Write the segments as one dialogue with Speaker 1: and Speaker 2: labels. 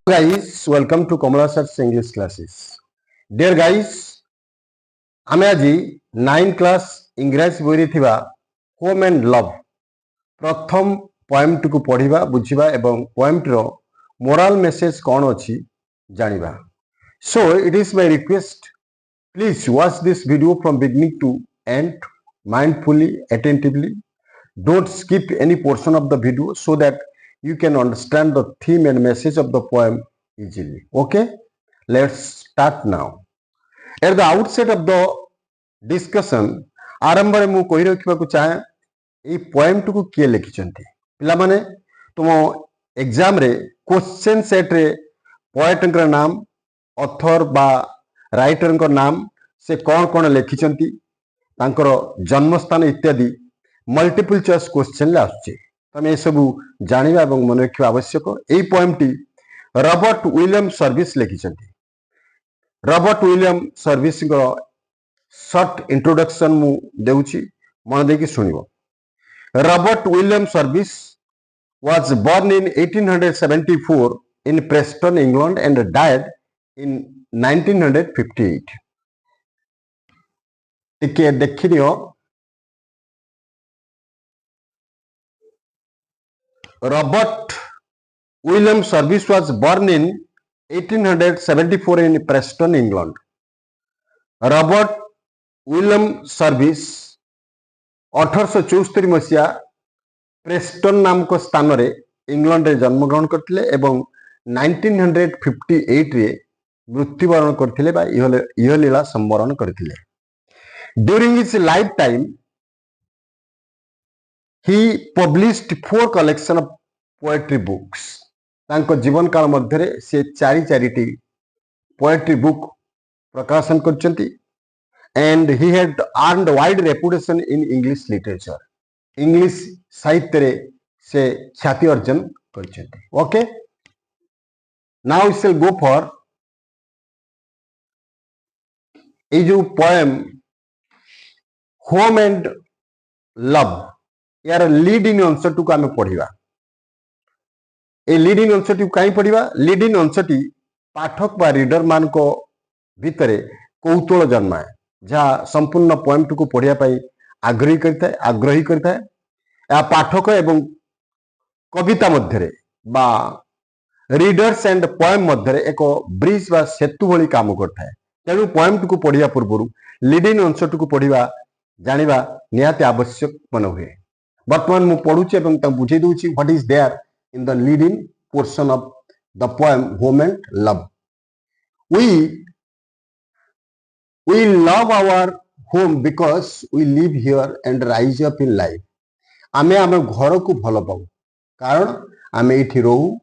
Speaker 1: Guys, welcome to Kamala sir's English classes. Dear guys, आमे आज 9 class English बोरी थिबा होम एंड लव प्रथम पोएम टू पढ़िबा बुझिबा एवं पोएम रो मोरल मेसेज कौन अछि जानिबा. So it is my request, please watch this video from beginning to end mindfully, attentively. Don't skip any portion of the video so that you can understand the theme and message of the poem easily. Okay, let's start now. At the outset of the discussion, आरंभ रे मु कहि रखिबा को चाहे a poem to को के लिखिचंती पिला माने तुम एग्जाम रे क्वेश्चन सेट रे पोएट कर नाम ऑथर बा राइटर कर नाम से कौन कौन लिखिचंती तांकर जन्म स्थान इत्यादि मल्टीपल चॉइस क्वेश्चन ले आछे तमे ए सब जानिबा एवं मन रखिबा आवश्यक. ए पोएम टी रॉबर्ट विलियम सर्विस लिखिचंती. रॉबर्ट विलियम सर्विस को शॉर्ट इंट्रोडक्शन मु देउची मन देकी सुनिबो. Robert William Service was born in 1874 in Preston, England and died in 1958. टिके देखियो Robert William Service was born in 1874 in Preston, England. Robert William Service 1874 मसीहा प्रेस्टन नामक स्थान रे इंग्लैंड रे जन्म ग्रहण करथिले एवं 1958 रे मृत्युवरण करथिले बा इहलीला संवरण करथिले. During his lifetime he published 4 collection of poetry books. तांको जीवन काल मध्य रे से चारिटी पोएट्री बुक प्रकाशन करचंती. And he had earned wide reputation in English literature. English साहित्य रे से ख्याति अर्जन करचंती. Okay, now we shall go for ए जो पोएम होम एंड लव यार लीडिंग आंसर टू आम पढ़ा. ए लीडिंग आंसर टू कहीं पढ़ा. लीडिंग आंसर टी पाठक बा रीडर मान को भितरे कौतूहल जन्माए जहाँ संपूर्ण पोएम टू को पढ़िया पाई आग्रही करता है. या पाठक एवं कविता मध्य बा रीडर्स एंड पोएम मध्य एक ब्रिज बा सेतु भली काम करता है. तेणु पोएम टू को पढ़िया पूर्व लीडिंग आंसर टू को पढ़ा जानिबा निहाती आवश्यक मन हुए. वर्तमान मु पढ़ुची एवं ता बुझे दूची what is there in the leading portion of the poem home and love. We love our home because we live here and rise up in life. आमे आमे घर को भल पाऊ कारण आमे एठी रहू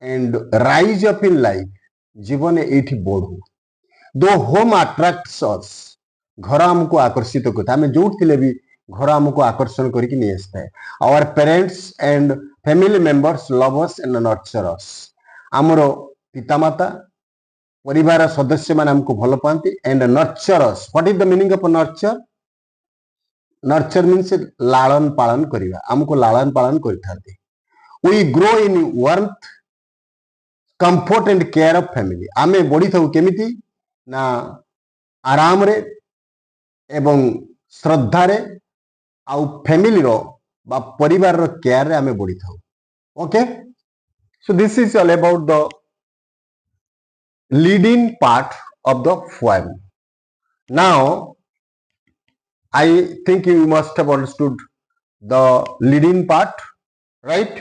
Speaker 1: and rise up in life जीवन एठी बढ़ू. दो होम अट्रैक्ट्स अस घर हमको आकर्षित करता है. आमे जोट थिले भी घर हमको आकर्षण करके नहीं आस्ता है. Our parents and family members love us and nurture us. हमरो पितामाता परिवार सदस्य मान हमको भल पाती and nurture us. What is the meaning of nurture? Nurture means लालन पालन करिवा. हमको लालन पालन करथाते. We grow in warmth comfort and care of family. आमे बड़ी थाउ केमिति ना आराम रे एवं श्रद्धा रे आउ फैमिली रो बा परिवार रो केयर रे आमे बड़ी थाउ. Okay, so this is all about the leading part of the poem. Now I think you must have understood the leading part, right?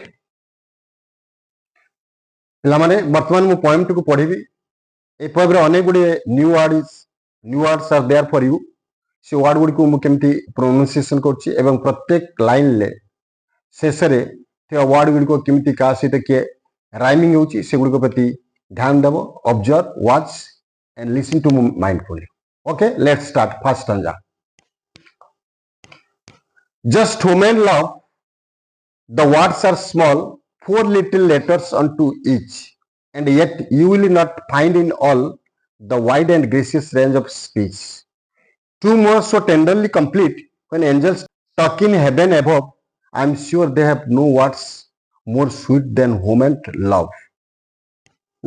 Speaker 1: पिलामाने वर्तमान मु पोएम टू को पढ़िबी. ए पोएम रे अनेक गुडी new words are there for you. से word गुडी को मु केमती प्रोनाउंसिएशन करछि एवं प्रत्येक लाइन ले शेष रे ते वर्ड गुडी को केमती का सहित के राइमिंग होछि से गुडी को प्रति ध्यान देव. Observe, watch and listen to mindfully. Okay, let's start. First stanza. Just home and love, the words are small, 4 little letters unto each, and yet you will not find in all the wide and gracious range of speech. 2 more so tenderly complete, when angels talk in heaven above, I am sure they have no words more sweet than home and love.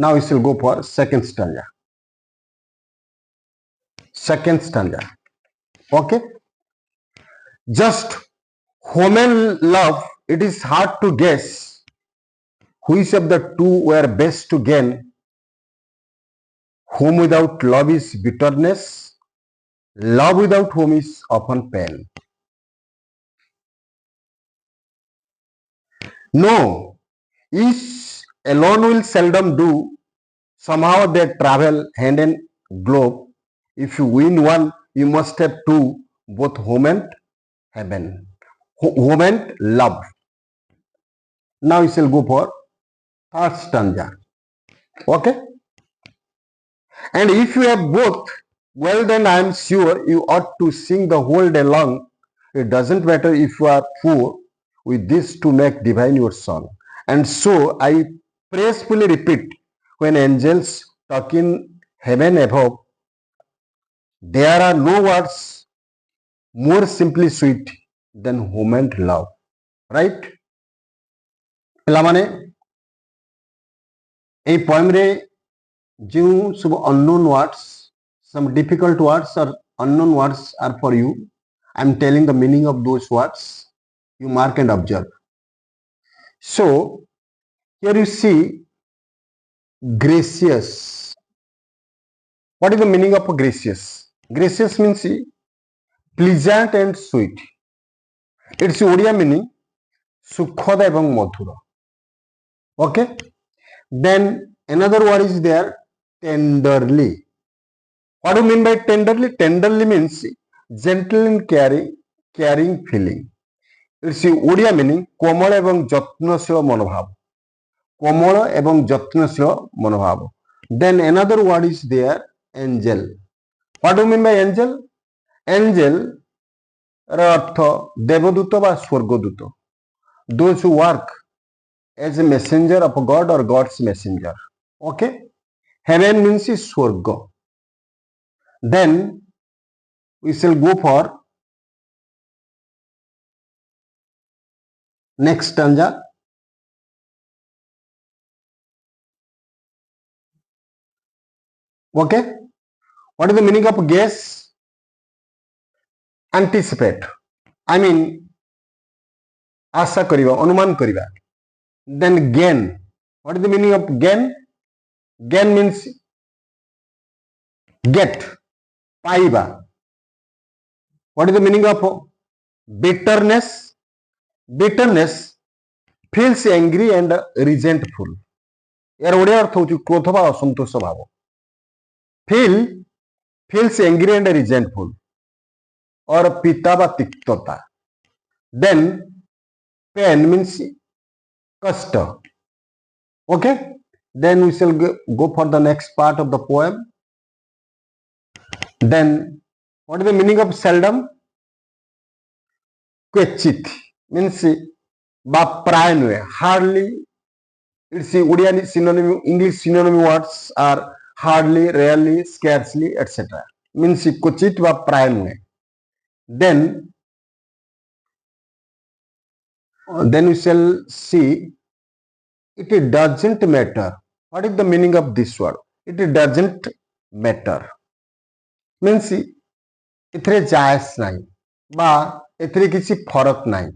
Speaker 1: Now we shall go for second stanza. Second stanza. Okay. Just home and love, it is hard to guess which of the two were best to gain. Home without love is bitterness. Love without home is often pain. No, each alone will seldom do. Somehow they travel hand in glove. If you win one, you must have two, both home and heaven. Home and love. Now we shall go for third stanza. Okay? And if you have both, well then I am sure you ought to sing the whole day long. It doesn't matter if you are poor, with this to make divine your song. And so I praisefully repeat, when angels talk in heaven above, there are no words more simply sweet than home and love. Right? ପିଲାମାନେ এই ପଏମରେ ଯେଉଁ ସବୁ unknown words, some difficult words or unknown words are for you. I am telling the meaning of those words. You mark and observe. So here you see gracious. What is the meaning of gracious? Gracious means pleasant and sweet. Its Odia meaning sukhad ebong madhura. Okay. Then another word is there, tenderly. What do you mean by tenderly? Tenderly means gentle and caring feeling. It's Odia meaning komal ebong jotnashila manobhav. Komal ebong jotnashila manobhav. Then another word is there, angel. What do you mean by angel? Angel अर्थ देवदूत बा स्वर्गदूत. Those who work as a messenger of God or God's messenger. Okay. Heaven means swarga. Then we shall go for next stanza. Okay. What is the meaning of guess? Anticipate. I mean, आशा करिबा, अनुमान करिबा. Then gain. What is the meaning of gain? Gain means get, पाइबा. What is the meaning of bitterness? Bitterness feels angry and resentful. यार ओडिया अर्थ होची क्रोध बा असंतोष भाव. Feels angry and resentful. और पिता बा तिक्तता. Then pain means कष्ट. Okay. Then we shall go for the next part of the poem. Then what is the meaning of seldom? क्वचित means बा प्राय नुहे, hardly. It's Odia synonym, English synonym words are hardly, rarely, scarcely, etc. Means क्वचित बा प्राय नुहे. Then we shall see it doesn't matter. What is the meaning of this word? It doesn't matter. Means इतरे जायस नहीं बा इतरे किसी फरक नहीं.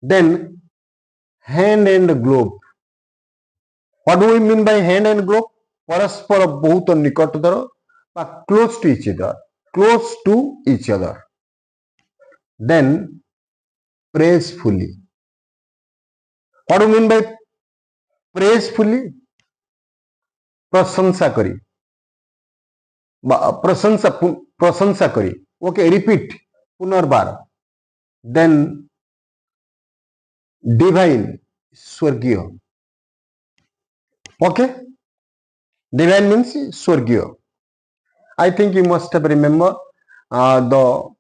Speaker 1: Then hand and glove. What do we mean by hand and glove? परस्पर बहुत निकटतर बा close to each other. Close to each other. Then praisefully. What do you mean by praisefully? प्रशंसा करी. प्रशंसा करी. Okay, repeat. पुनर्बार. Then divine, स्वर्गीय. Okay. Divine means स्वर्गीय. I think you must have remembered the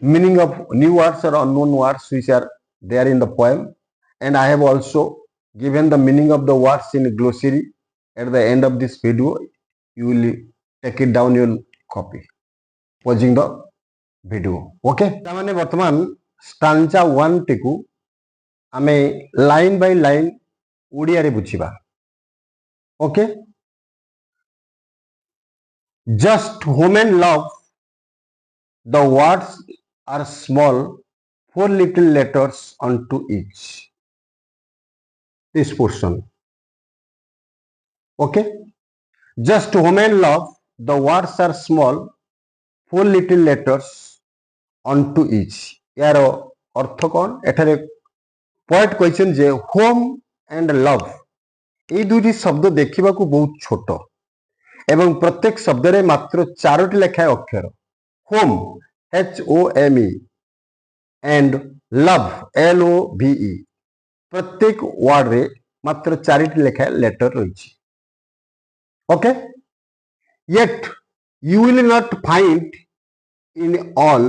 Speaker 1: meaning of new words or unknown words which are there in the poem, and I have also given the meaning of the words in glossary at the end of this video. You will take it down your copy pausing the video. Okay. तामाने वर्तमान stanza 1 टिकु आमे line by line Odia रे बुझिबा. Okay, just home and love, the words are small, 4 little letters onto each. This portion. Okay, just home and love, the words are small, 4 little letters onto each. यार अर्थ कौन एठारे point question जे home and love এই দুইটি শব্দ দেখিବାକୁ ବହୁତ ଛୋଟ ଏବଂ ପ୍ରତ୍ୟେକ ଶବ୍ଦରେ ମାତ୍ର 4ଟି ଲେଖାଏଁ ଅକ୍ଷର। ହୋମ HOME and love LOVE ପ୍ରତ୍ୟେକ ୱାର୍ଡରେ ମାତ୍ର 4ଟି ଲେଖାଏଁ ଲେଟର ରହିଛି। Okay, yet you will not find in all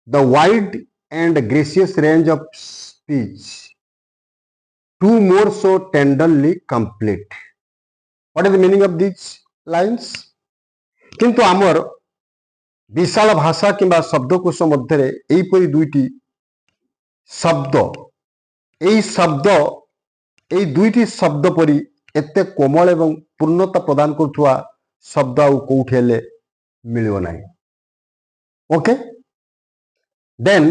Speaker 1: the wide and gracious range of speech two more so tenderly complete. What is the meaning of these lines? किंतु आमर विशाल भाषा किंबा शब्दकोश मध्य एहीपरि दुईटी शब्द एही दुईटी शब्द परि एते कोमल एवं पूर्णता प्रदान करुवा शब्द आउ कोउठी हेले मिलियो नाही। Okay, then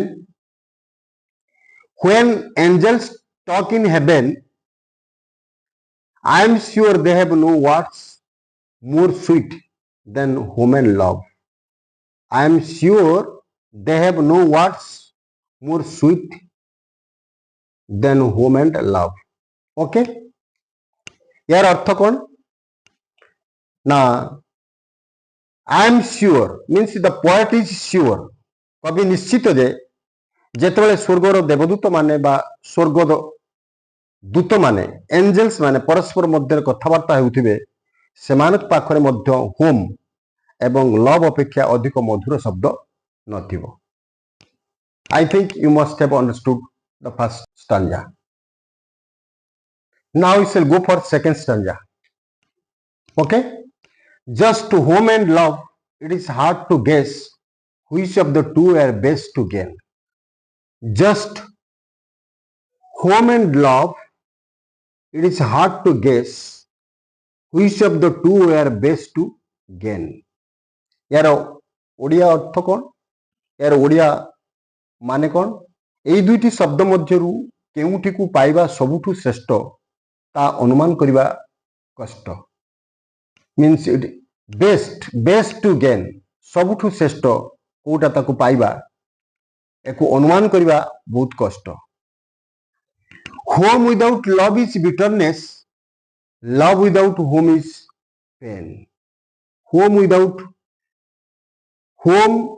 Speaker 1: when angels talk in heaven, I am sure they have no words more sweet than home and love. I am sure they have no words more sweet than home and love. Okay, यार अर्थ कौन ना I am sure means the poet is sure, कवि निश्चित जे जेतेबेले स्वर्गर देवदूत माने बा स्वर्ग दूत माने एंजल्स माने परस्पर मध्य कथबार्ता हेउथिबे सेमानक पाखरे मध्य होम एवं लव अपेक्षा अधिक मधुर शब्द नथिबो। I think you must have understood the first stanza. Now we shall go for second stanza. Okay, just to home and love, it is hard to guess which of the two are best to gain. Just home and love, it is hard to guess which of the two are best to gain. यार ओडिया अर्थ कौन, यार ओडिया माने कौन, এই দুইটি শব্দ মধ্যରୁ কেউটিକୁ ପାଇବା ସବୁଠୁ ଶ୍ରେଷ୍ଠ ତା ଅନୁମାନ କରିବା କଷ୍ଟ। means it best to gain ସବୁଠୁ ଶ୍ରେଷ୍ଠ କୋଉଟା ତାକୁ ପାଇବା ୟାକୁ ଅନୁମାନ କରିବା ବହୁତ କଷ୍ଟ। home without love is bitterness, love without home is pain. home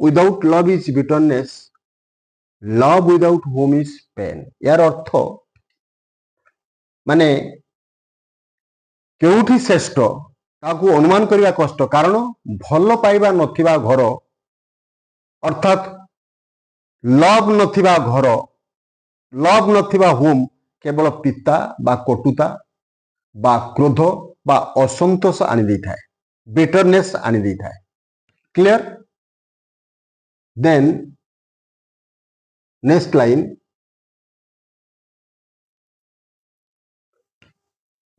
Speaker 1: without love is bitterness, love without home is pain. यार अर्थ माने केउठी श्रेष्ठ ताकू अनुमान करिया कष्ट, कारण भल पाइबा नथिबा घर अर्थात लव नथिबा घर, लव नथिबा होम केवल पिता बा कटुता बा क्रोध बा असंतोष आनी दै थाए, बिटरनेस आनी दै थाए। Clear? Then next line,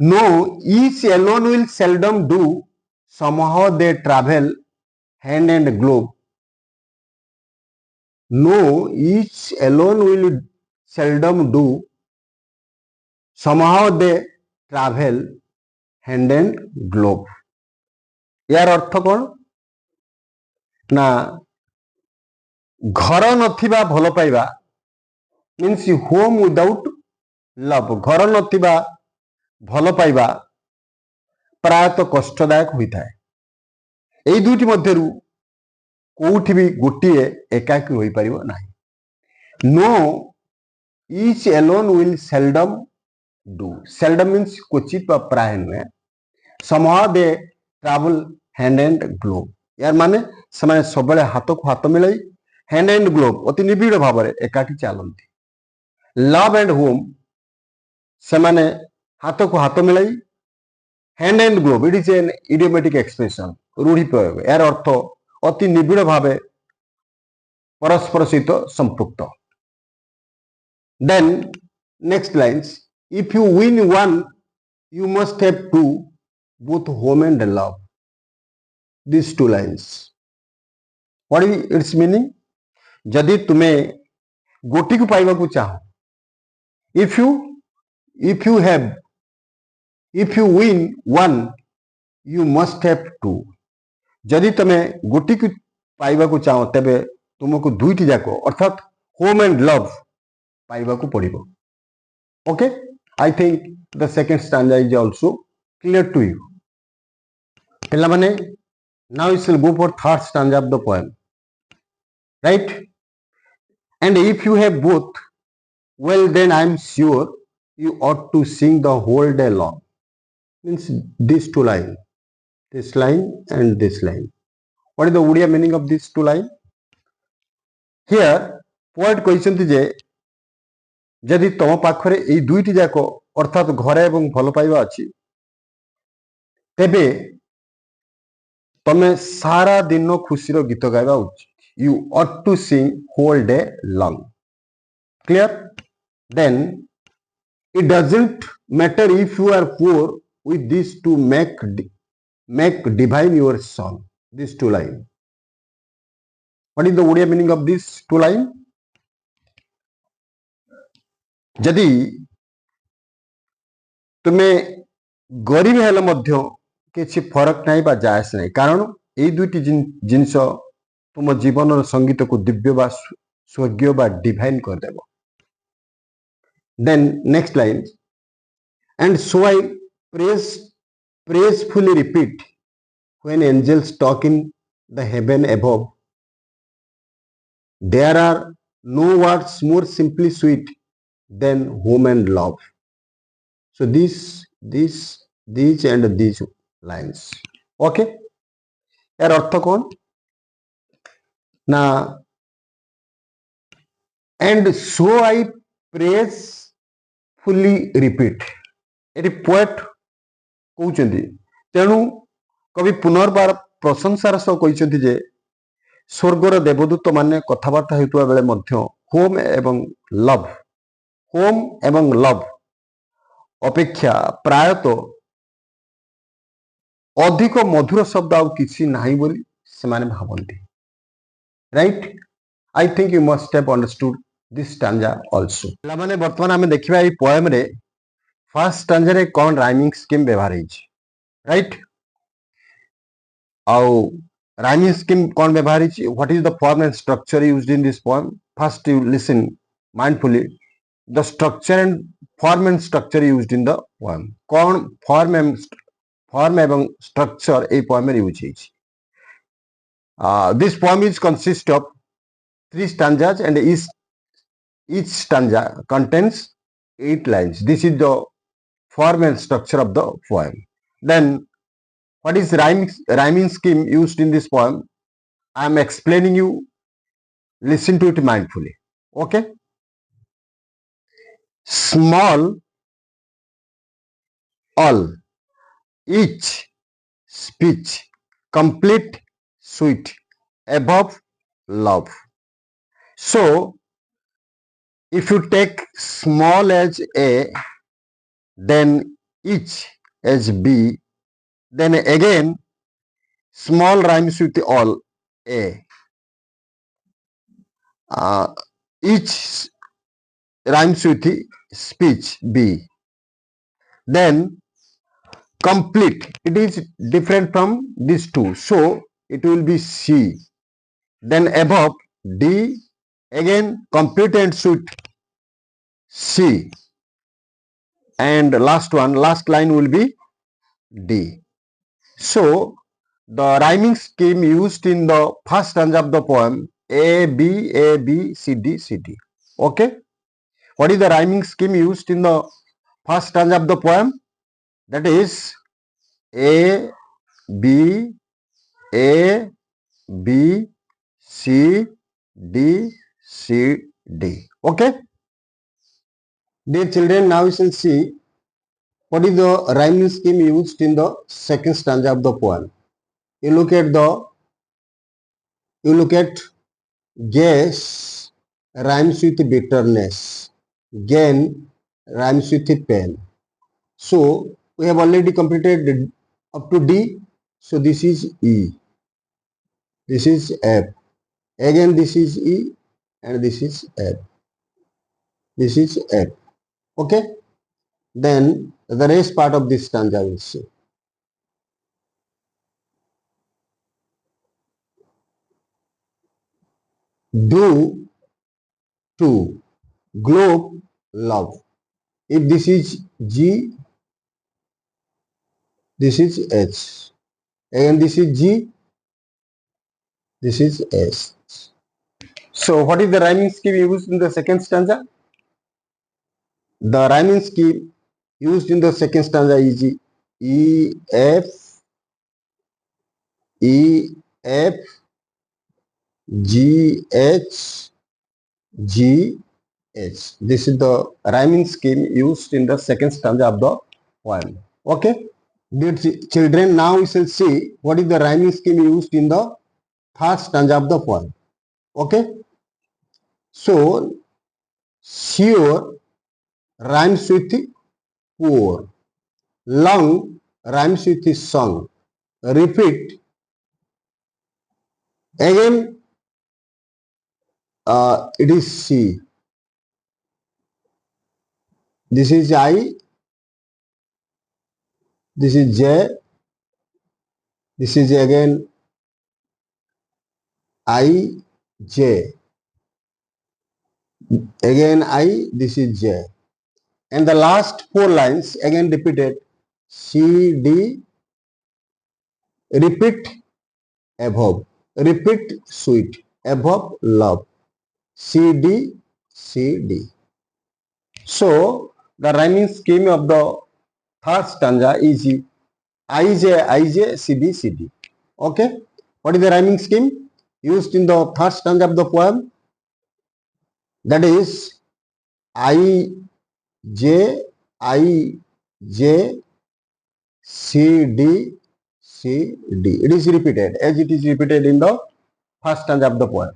Speaker 1: no each alone will seldom do, somehow they travel hand and glove. No each alone will seldom do, somehow they travel hand and glove. यार अर्थ कौन ना घर नथिबा भल पाइबा मीन्स होम विदाउट लव, घर नथिबा भल पाइबा प्रायतः कष्टदायक होता है। এই দুইটি মধ্যରୁ কোউठी भी गोटिए एकाकी होई परिबो नाही। No each alone will seldom do, seldom means क्वचित बा प्राय नुहे, somehow they travel hand and glove, यार माने समय सबले हाथ को हाथ मिलाई hand and glove अति निबिड़ भाव में एकाकी चलती। लव एंड होम सेमाने हाथ को हाथ मिलाई hand and glove, it is an idiomatic expression, रूढ़ी प्रयोग। यार अर्थ अति निबिड़ भाव परस्पर सहित संपृक्त। Then next lines, if you win one you must have two, both home and love. These two lines. What is its meaning? जदि तुम्हें गोटी को पाइबा को चाहो, if you have, if you win one, you must have two. जदि तुम्हें गोटी को पाइबा को चाहो तेबे तुमको दुईटी जाको अर्थात होम एंड लव पाइबा को पड़िबो. Okay, I think the second stanza is also clear to you. पिला माने, now you shall go for third stanza of the poem, right? And if you have both, well then I am sure you ought to sing the whole day long. Means these two lines, this line and this line. What is the Odia meaning of these two lines? Here poet କହିଛନ୍ତି ଯେ ଯଦି ତମ ପାଖରେ ଏଇ ଦୁଇଟି ଯାକ ଅର୍ଥାତ ଘରେ ଏବଂ ଭଲ ପାଇବା ଅଛି ତେବେ ତମେ ସାରା ଦିନ ଖୁସିର ଗୀତ ଗାଇବା ଉଚିତ. You ought to sing whole day long. Clear? Then it doesn't matter if you are poor with these to make divine your song. These two lines. What is the Odia meaning of these two lines? जदि तुम्हें गरीब हेले मध्य किसी फरक नहीं बा जायस नहीं कारण ये दुईटी जिनस तुम जीवन संगीत को दिव्य बा स्वर्गीय बा डिवाइन कर देबो. Then next line, and so I praisefully repeat when angels talk in the heaven above, there are no words more simply sweet than home and love. So these and these lines. Okay, यार अर्थ कौन ना, and so I praisefully repeat. ये poet कहउचंदी तेणु कवि पुनर्बार प्रशंसार सह कहउचंदी जे स्वर्गर देवदूत माने कथाबार्ता हेतुआ बेले मध्य होम एवं लव अपेक्षा प्रायतः अधिक मधुर शब्द आउ किसी नाही बोली से माने भावंती. Right? I think you must have understood this stanza also. माने वर्तमान हमें देखिबा ए पोएम रे फर्स्ट स्टैंजा रे कोन राइमिंग स्कीम व्यवहार हिच. राइट? आउ राइमिंग स्कीम कोन व्यवहार हिच, what is the form and structure used in this poem. First you listen mindfully the structure and form and structure used in the poem. कौन form एवं structure ए poem रे use hitch. This poem is consist of 3 stanzas and each stanza contains 8 lines. This is the form and structure of the poem. Then what is rhyming scheme used in this poem? I am explaining you. Listen to it mindfully. Okay? Small, all, each, speech, complete, sweet, above, love. So if you take small as A, then each as B, then again small rhymes with all A, each rhymes with speech B, then complete, it is different from these two, so it will be C, then above D, again complete and sweet C, and last line will be D. So the rhyming scheme used in the first stanza of the poem A B C D C D. Okay, what is the rhyming scheme used in the first stanza of the poem? That is A B C D C D. Okay, dear children, now you shall see what is the rhyming scheme used in the second stanza of the poem. You look at guess rhymes with bitterness, gain rhymes with pain. So We have already completed up to D. So this is E. This is F. Again this is E and this is F. This is F. Okay. Then the rest part of this stanza will see. Do, to, globe, love. If this is G, this is H. Again this is G, this is S. So what is the rhyming scheme used in the second stanza? The rhyming scheme used in the second stanza is E, F, E, F, G, H, G, H. This is the rhyming scheme used in the second stanza of the poem. Okay. Dear children, now we shall see what is the rhyming scheme used in the third stanza of the poem. Okay. So, sure rhymes with poor. Long rhymes with song. Repeat. Again, it is C. This is I. This is J. This is again I, J. Again I. This is J. And the last four lines again repeated. C, D. Repeat above. Repeat sweet. Above love. C, D, C, D. So the rhyming scheme of the third stanza is IJ, IJ, CD, CD. Okay. What is the rhyming scheme used in the third stanza of the poem? That is I, J, I, J, C, D, C, D. It is repeated as it is repeated in the first stanza of the poem.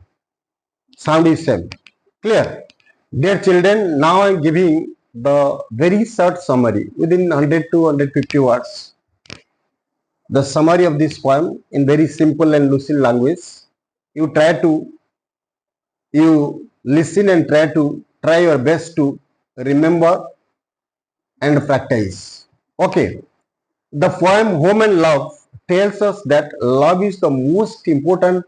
Speaker 1: Sound is same. Clear? Dear children, now I am giving the very short summary within 100 to 150 words. The summary of this poem in very simple and lucid language. You listen and try your best to remember and practice. Okay. The poem Home and Love tells us that love is the most important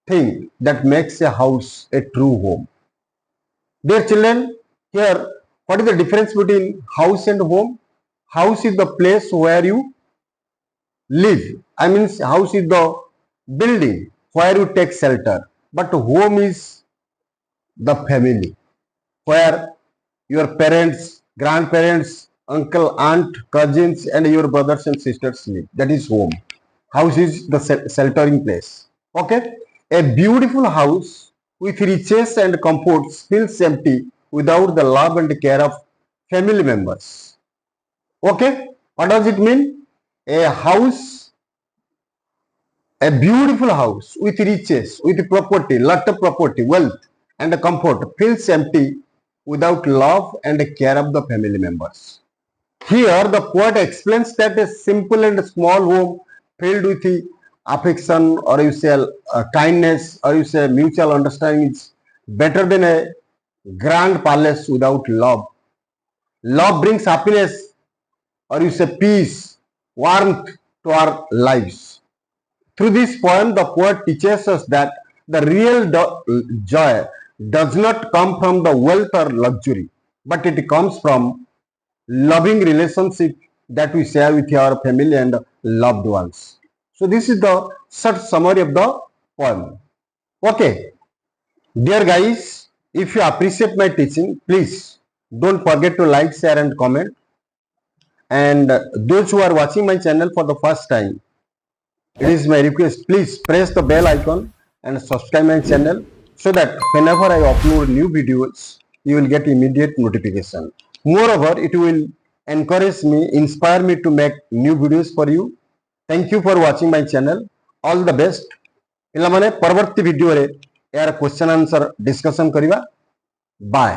Speaker 1: thing that makes a house a true home. Dear children, here what is the difference between house and home? House is the place where you live. I mean, house is the building where you take shelter. But home is the family where your parents, grandparents, uncle, aunt, cousins, and your brothers and sisters live. That is home. House is the sheltering place. Okay? A beautiful house with riches and comforts feels empty without the love and care of family members. Okay? What does it mean? A house, a beautiful house with riches, with property, lot of property, wealth, and comfort feels empty without love and care of the family members. Here, the poet explains that a simple and small home filled with affection, or you say kindness, or you say mutual understanding is better than a grand palace without love. Love brings happiness, or you say peace, warmth to our lives. Through this poem, the poet teaches us that the real joy does not come from the wealth or luxury, but it comes from loving relationship that we share with our family and loved ones. So this is the short summary of the poem. Okay, dear guys, if you appreciate my teaching, please don't forget to like, share and comment. And those who are watching my channel for the first time, it is my request, please press the bell icon and subscribe my channel so that whenever I upload new videos, you will get immediate notification. Moreover, it will encourage me, inspire me to make new videos for you. Thank you for watching my channel. All the best. ପିଲାମାନେ ପରବର୍ତ୍ତୀ ଭିଡିଓରେ ଏହାର question answer discussion କରିବା। Bye.